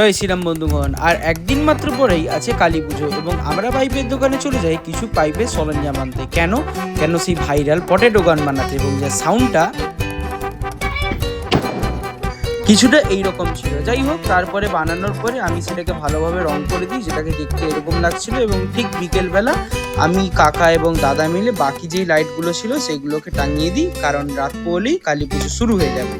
জয় শ্রীরাম বন্ধুগণ। আর একদিন মাত্র পরেই আছে কালী পুজো এবং আমরা পাইপের দোকানে চলে যাই কিছু পাইপের সরঞ্জাম আনতে। কেন সেই ভাইরাল পটেটো গান বানাতে, এবং যে সাউন্ডটা কিছুটা এইরকম ছিল। যাই হোক, তারপরে বানানোর পরে আমি সেটাকে ভালোভাবে রং করে দিই, যেটাকে দেখতে এরকম লাগছিল। এবং ঠিক বিকেলবেলা আমি কাকা এবং দাদা মিলে বাকি যেই লাইটগুলো ছিল সেইগুলোকে টাঙিয়ে দিই, কারণ রাত পোহালেই কালী পুজো শুরু হয়ে যাবে।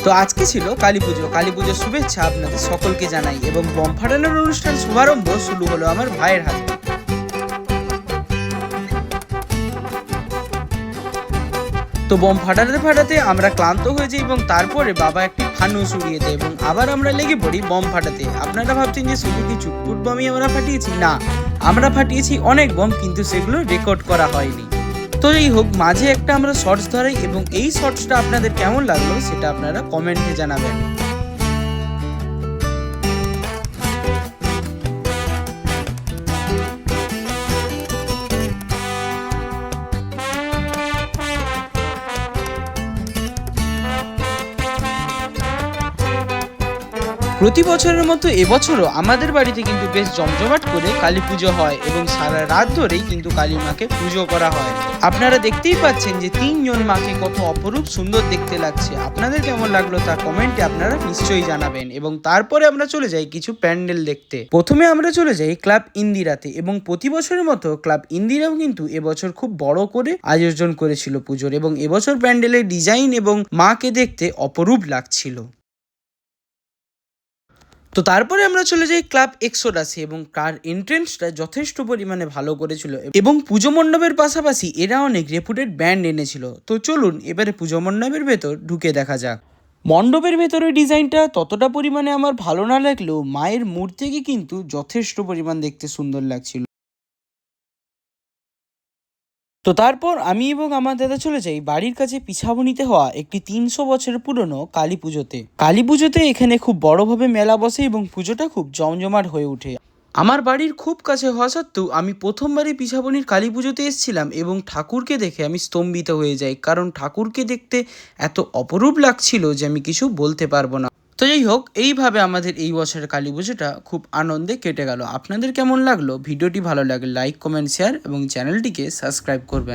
তো আজকে ছিল কালী পুজো। কালী পুজোর শুভেচ্ছা আপনাদের সকলকে জানাই, এবং বম ফাটানোর অনুষ্ঠান শুভারম্ভ শুরু হলো আমার ভাইয়ের হাতে। তো বম ফাটাতে ফাটাতে আমরা ক্লান্ত হয়ে যাই, এবং তারপরে বাবা একটি ফানুস উড়িয়ে দেয় এবং আবার আমরা লেগে পড়ি বম ফাটাতে। আপনারা ভাবছেন যে শুধু কি চুটপুট বমই আমরা ফাটিয়েছি? না, আমরা ফাটিয়েছি অনেক বম, কিন্তু সেগুলো রেকর্ড করা হয়নি। তো যাই হোক, মাঝে একটা আমরা শর্টস ধরাই, এবং এই শর্টসটা আপনাদের কেমন লাগলো সেটা আপনারা কমেন্টে জানাবেন। প্রতি বছরের মতো এবছরও আমাদের বাড়িতে কিন্তু বেশ জমজমাট করে কালী পুজো হয়, এবং সারা রাত ধরেই কিন্তু কালী মাকে পুজো করা হয়। আপনারা দেখতেই পাচ্ছেন যে 3 জন মাকে কত অপরূপ সুন্দর দেখতে লাগছে। আপনাদের কেমন লাগলো তা কমেন্টে আপনারা নিশ্চয়ই জানাবেন। এবং তারপরে আমরা চলে যাই কিছু প্যান্ডেল দেখতে। প্রথমে আমরা চলে যাই ক্লাব ইন্দিরাতে, এবং প্রতি বছরের মতো ক্লাব ইন্দিরাও কিন্তু এবছর খুব বড় করে আয়োজন করেছিল পুজোর, এবং এবছর প্যান্ডেলের ডিজাইন এবং মাকে দেখতে অপরূপ লাগছিল। তো তারপরে আমরা চলে যাই ক্লাব এক্সোডাসে, এবং কার এন্ট্রেন্সটা যথেষ্ট পরিমাণে ভালো করেছিল, এবং পুজো মণ্ডপের পাশাপাশি এরা অনেক রেপুটেড ব্যান্ড এনেছিল। তো চলুন এবারে পুজো মণ্ডপের ভেতর ঢুকে দেখা যাক। মণ্ডপের ভেতরে ডিজাইনটা ততটা পরিমাণে আমার ভালো না লাগলেও মায়ের মূর্তিকে কিন্তু যথেষ্ট পরিমাণ দেখতে সুন্দর লাগছিল। তো তারপর আমি এবং আমার দাদা চলে যাই বাড়ির কাছে পিছাবনিতে হওয়া একটি 300 বছরের পুরনো কালী পুজোতে। কালী পুজোতে এখানে খুব বড়ভাবে মেলা বসে, এবং পুজোটা খুব জমজমাট হয়ে ওঠে। আমার বাড়ির খুব কাছে হওয়া সত্ত্বেও আমি প্রথমবারই পিছাবনির কালী পুজোতে এসেছিলাম, এবং ঠাকুরকে দেখে আমি স্তম্ভিত হয়ে যাই, কারণ ঠাকুরকে দেখতে এত অপরূপ লাগছিল যে আমি কিছু বলতে পারবো না। তো যাই হোক, এইভাবে আমাদের এই বছরের কালী পুজোটা খুব আনন্দে কেটে গেল। আপনাদের কেমন লাগলো? ভিডিওটি ভালো লাগলে লাইক, কমেন্ট, শেয়ার এবং চ্যানেলটিকে সাবস্ক্রাইব করবেন।